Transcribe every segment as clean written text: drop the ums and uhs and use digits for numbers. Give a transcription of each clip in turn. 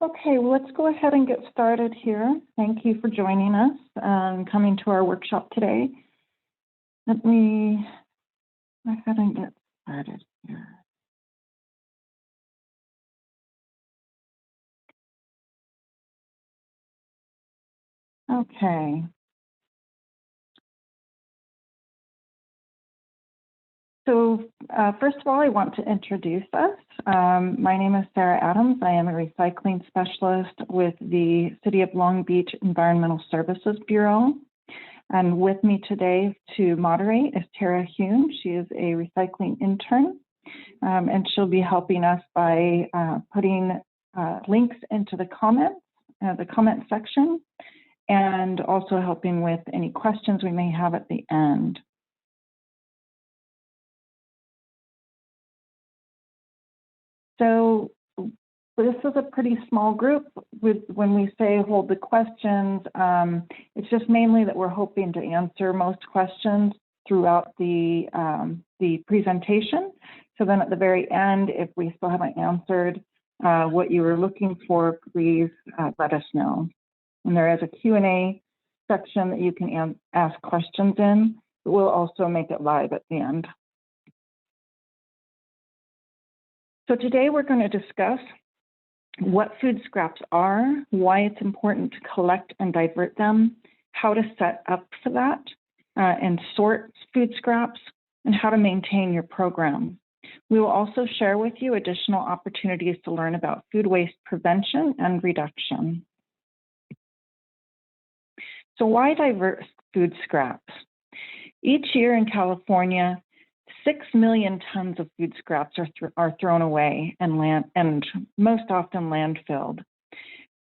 Okay, well, let's go ahead and get started here. Thank you for joining us and coming to our workshop today. Let me go ahead and get started here. Okay. So first of all, I want to introduce us. My name is Sarah Adams. I am a recycling specialist with the City of Long Beach Environmental Services Bureau. And with me today to moderate is Tara Hume. She is a recycling intern, and she'll be helping us by putting links into the comment section, and also helping with any questions we may have at the end. So this is a pretty small group. When we say hold the questions, it's just mainly that we're hoping to answer most questions throughout the presentation. So then at the very end, if we still haven't answered what you were looking for, please let us know. And there is a Q&A section that you can ask questions in, but we'll also make it live at the end. So today we're going to discuss what food scraps are, why it's important to collect and divert them, how to set up for that and sort food scraps, and how to maintain your program. We will also share with you additional opportunities to learn about food waste prevention and reduction. So why divert food scraps? Each year in California, 6 million tons of food scraps are thrown away and most often landfilled.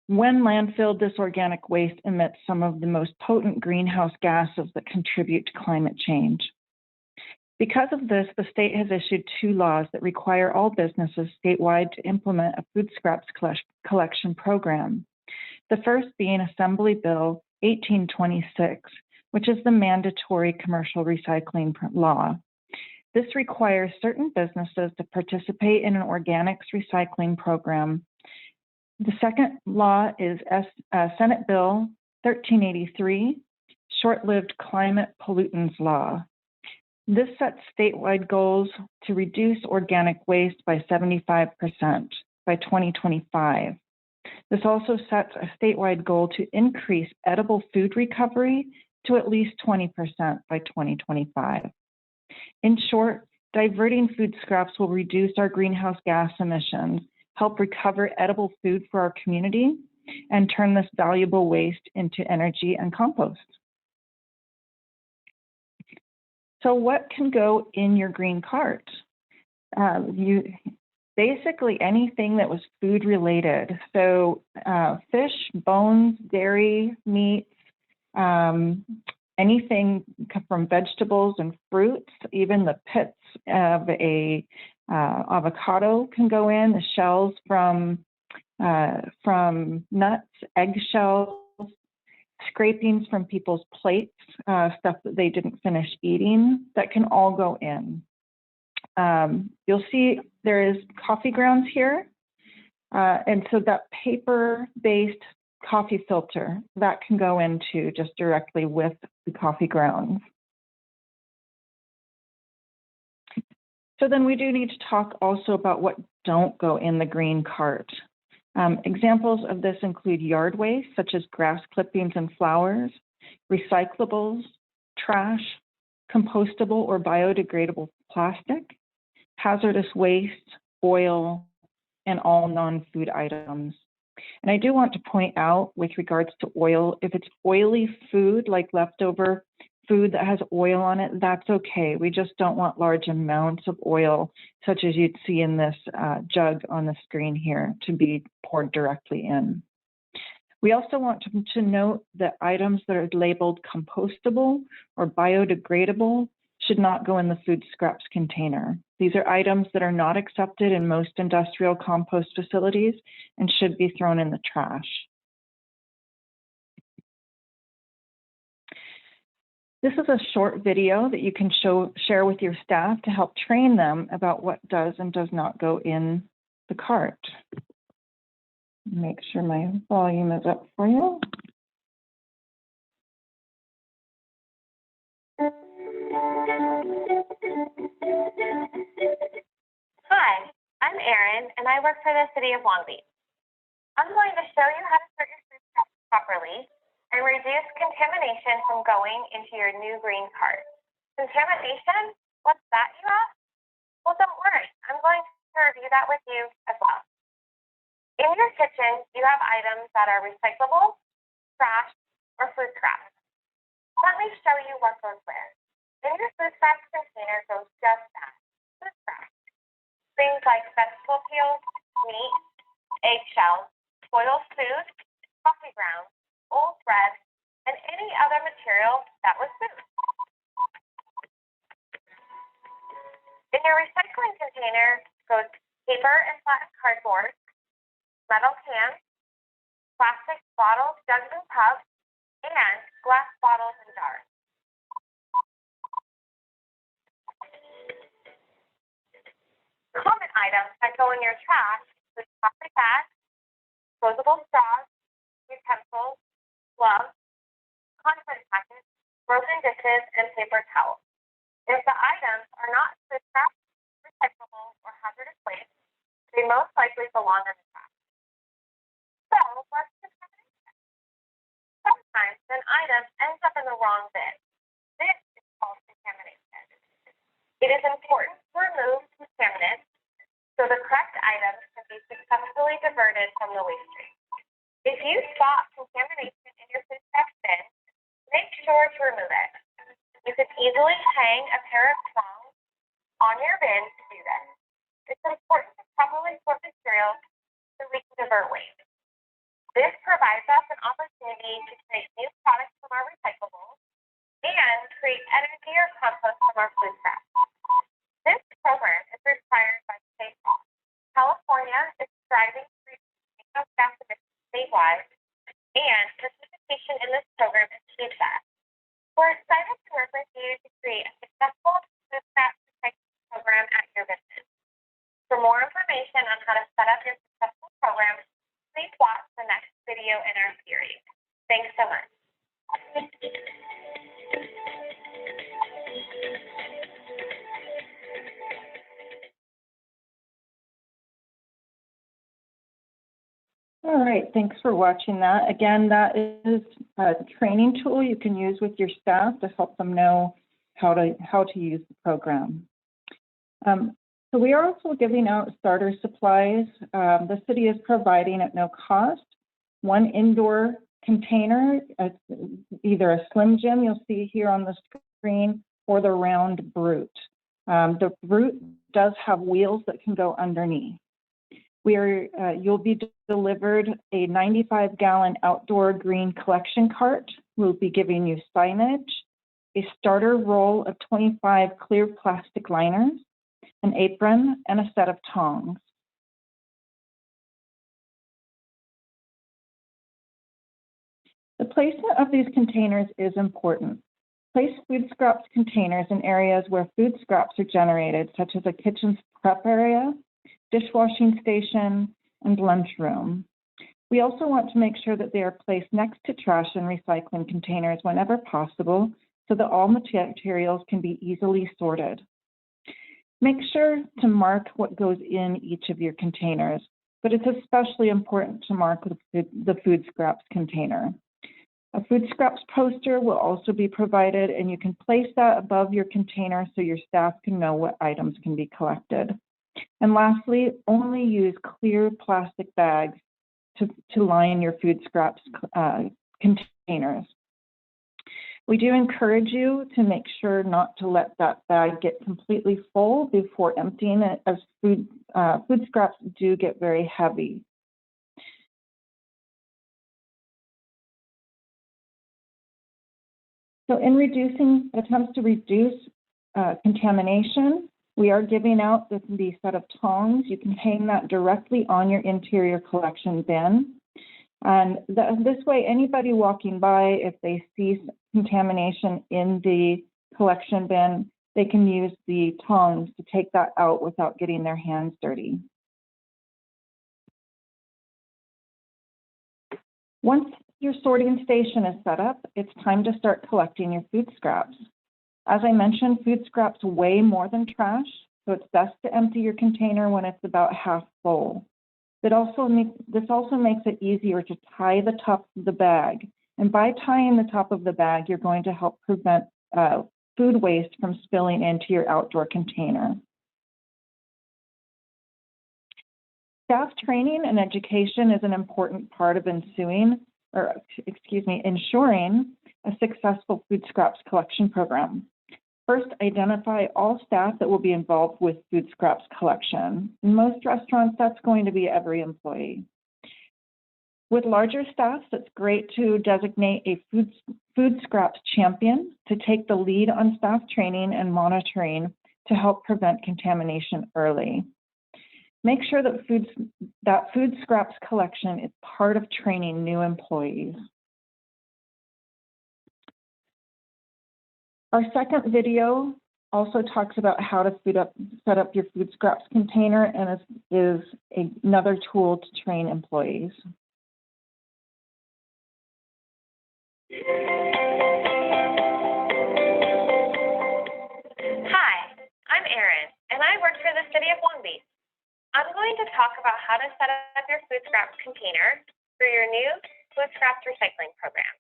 When landfilled, this organic waste emits some of the most potent greenhouse gases that contribute to climate change. Because of this, the state has issued 2 laws that require all businesses statewide to implement a food scraps collection program. The first being Assembly Bill 1826, which is the mandatory commercial recycling law. This requires certain businesses to participate in an organics recycling program. The second law is Senate Bill 1383, Short-Lived Climate Pollutants Law. This sets statewide goals to reduce organic waste by 75% by 2025. This also sets a statewide goal to increase edible food recovery to at least 20% by 2025. In short, diverting food scraps will reduce our greenhouse gas emissions, help recover edible food for our community, and turn this valuable waste into energy and compost. So what can go in your green cart? Basically anything that was food related. So fish, bones, dairy, meats, anything from vegetables and fruits, even the pits of a avocado can go in, the shells from nuts, eggshells, scrapings from people's plates, stuff that they didn't finish eating, that can all go in. You'll see there is coffee grounds here. And so that paper-based coffee filter, that can go into just directly with the coffee grounds. So then we do need to talk also about what don't go in the green cart. Examples of this include yard waste, such as grass clippings and flowers, recyclables, trash, compostable or biodegradable plastic, hazardous waste, oil, and all non-food items. And I do want to point out with regards to oil, if it's oily food, like leftover food that has oil on it, that's okay. We just don't want large amounts of oil, such as you'd see in this jug on the screen here, to be poured directly in. We also want to note that items that are labeled compostable or biodegradable should not go in the food scraps container. These are items that are not accepted in most industrial compost facilities and should be thrown in the trash. This is a short video that you can share with your staff to help train them about what does and does not go in the cart. Make sure my volume is up for you. Hi, I'm Erin, and I work for the City of Long Beach. I'm going to show you how to sort your food scraps properly and reduce contamination from going into your new green cart. Contamination? What's that, you ask? Well, don't worry. I'm going to review that with you as well. In your kitchen, you have items that are recyclable, trash, or food scraps. Let me show you what goes where. In your food scraps container goes just that, food scraps. Things like vegetable peels, meat, eggshells, spoiled food, coffee grounds, old bread, and any other material that was food. In your recycling container goes paper and flattened cardboard, metal cans, plastic bottles, jugs, and cups, and glass bottles and jars. Common items that go in your trash include plastic bags, disposable straws, utensils, gloves, condiment packets, broken dishes, and paper towels. If the items are not food scraps, recyclable, or hazardous waste, they most likely belong in the trash. So, what's contamination? Sometimes an item ends up in the wrong bin. This is called contamination. It is important to remove contaminants so the correct items can be successfully diverted from the waste stream. If you spot contamination in your food scraps bin, make sure to remove it. You can easily hang a pair of tongs on your bin to do this. It's important to properly sort materials so we can divert waste. This provides us an opportunity to create new products from our recyclables and create energy or compost from our food scraps. This program is required by state law. California is striving to reduce greenhouse gas emissions statewide, and participation in this program achieves that. We're excited to work with you to create a successful food scrap recycling program at your business. For more information on how to set up your successful program, please watch the next video in our series. Thanks so much. All right, thanks for watching that. Again, that is a training tool you can use with your staff to help them know how to use the program. So we are also giving out starter supplies. The city is providing at no cost one indoor container, either a Slim Jim you'll see here on the screen, or the round Brute. The Brute does have wheels that can go underneath. You'll be delivered a 95-gallon outdoor green collection cart. We'll be giving you signage, a starter roll of 25 clear plastic liners, an apron, and a set of tongs. The placement of these containers is important. Place food scraps containers in areas where food scraps are generated, such as a kitchen prep area, dishwashing station, and lunchroom. We also want to make sure that they are placed next to trash and recycling containers whenever possible, so that all materials can be easily sorted. Make sure to mark what goes in each of your containers, but it's especially important to mark the food scraps container. A food scraps poster will also be provided, and you can place that above your container so your staff can know what items can be collected. And lastly, only use clear plastic bags to line your food scraps containers. We do encourage you to make sure not to let that bag get completely full before emptying it, as food scraps do get very heavy. So in attempts to reduce contamination, we are giving out the set of tongs. You can hang that directly on your interior collection bin. And this way, anybody walking by, if they see contamination in the collection bin, they can use the tongs to take that out without getting their hands dirty. Once your sorting station is set up, it's time to start collecting your food scraps. As I mentioned, food scraps weigh more than trash, so it's best to empty your container when it's about half full. This also makes it easier to tie the top of the bag. And by tying the top of the bag, you're going to help prevent food waste from spilling into your outdoor container. Staff training and education is an important part of ensuring ensuring a successful food scraps collection program. First, identify all staff that will be involved with food scraps collection. In most restaurants, that's going to be every employee. With larger staffs, it's great to designate a food scraps champion to take the lead on staff training and monitoring to help prevent contamination early. Make sure that food scraps collection is part of training new employees. Our second video also talks about how to set up your food scraps container and is another tool to train employees. Hi, I'm Erin, and I work for the City of Long Beach. I'm going to talk about how to set up your food scraps container for your new food scraps recycling program.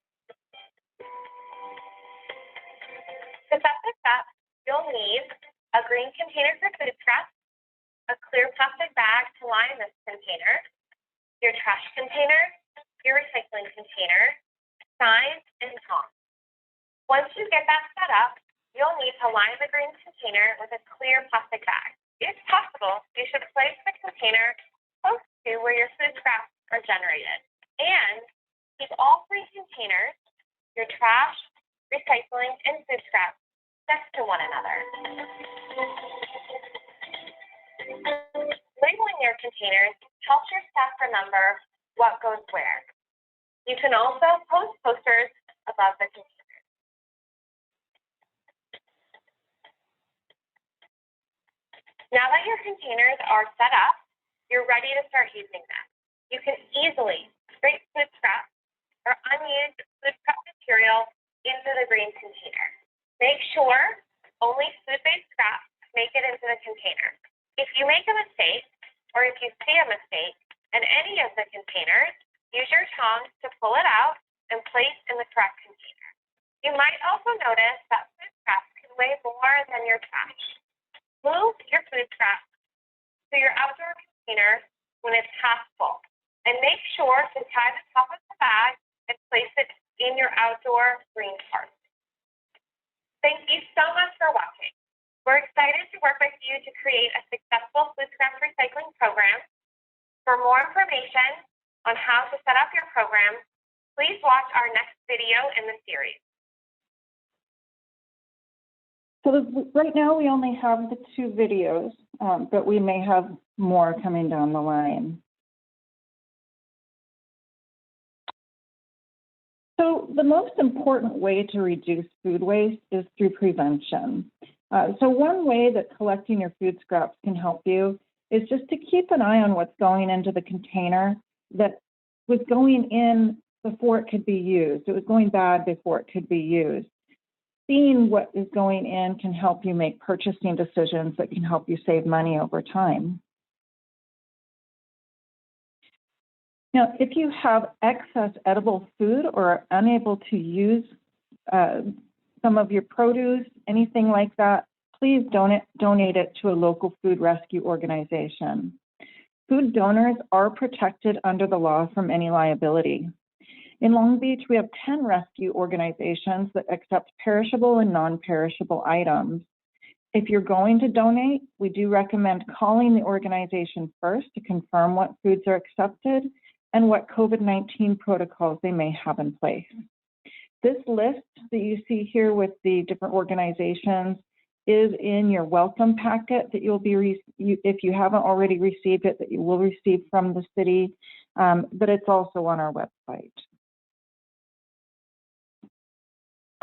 To set this up, you'll need a green container for food scraps, a clear plastic bag to line this container, your trash container, your recycling container, signs, and tongs. Once you get that set up, you'll need to line the green container with a clear plastic bag. If possible, you should place the container close to where your food scraps are generated. And keep all three containers, your trash, recycling, and food scraps, next to one another. Labeling your containers helps your staff remember what goes where. You can also post posters above the containers. Now that your containers are set up, you're ready to start using them. You can easily scrape food scraps or unused food scrap material into the green container. Make sure only food-based scraps make it into the container. If you make a mistake, or if you see a mistake in any of the containers, use your tongs to pull it out and place in the correct container. You might also notice that food scraps can weigh more than your trash. Move your food scraps to your outdoor container when it's half full, and make sure to tie the top of the bag and place it in your outdoor green part. Thank you so much for watching. We're excited to work with you to create a successful food scraps recycling program. For more information on how to set up your program, please watch our next video in the series. So right now we only have the 2 videos, but we may have more coming down the line. So the most important way to reduce food waste is through prevention. So one way that collecting your food scraps can help you is just to keep an eye on what's going into the container that was going in before it could be used. It was going bad before it could be used. Seeing what is going in can help you make purchasing decisions that can help you save money over time. Now, if you have excess edible food or are unable to use some of your produce, anything like that, please donate it to a local food rescue organization. Food donors are protected under the law from any liability. In Long Beach, we have 10 rescue organizations that accept perishable and non-perishable items. If you're going to donate, we do recommend calling the organization first to confirm what foods are accepted and what COVID-19 protocols they may have in place. This list that you see here with the different organizations is in your welcome packet that you'll be, if you haven't already received it, that you will receive from the city, but it's also on our website.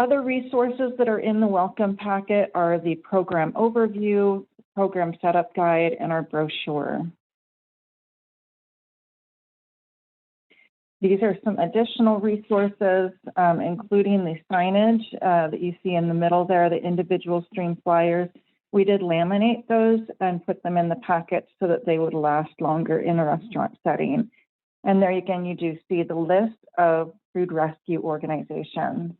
Other resources that are in the welcome packet are the program overview, program setup guide, and our brochure. These are some additional resources, including the signage that you see in the middle there, the individual stream flyers. We did laminate those and put them in the packets so that they would last longer in a restaurant setting. And there again, you do see the list of food rescue organizations.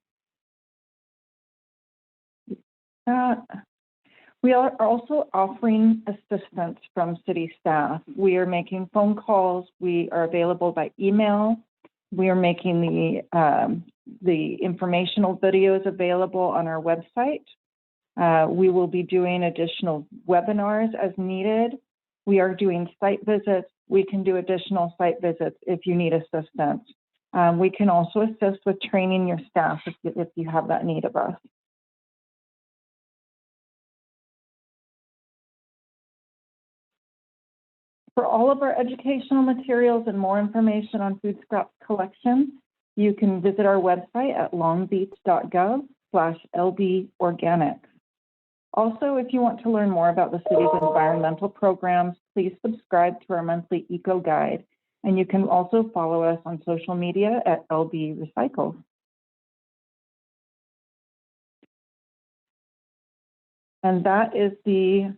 We are also offering assistance from city staff. We are making phone calls. We are available by email. We are making the informational videos available on our website. We will be doing additional webinars as needed. We are doing site visits. We can do additional site visits if you need assistance. We can also assist with training your staff if you have that need of us. For all of our educational materials and more information on food scrap collection, you can visit our website at longbeach.gov/LBOrganics. Also, if you want to learn more about the city's environmental programs, please subscribe to our monthly Eco Guide, and you can also follow us on social media at LB Recycle. And that is the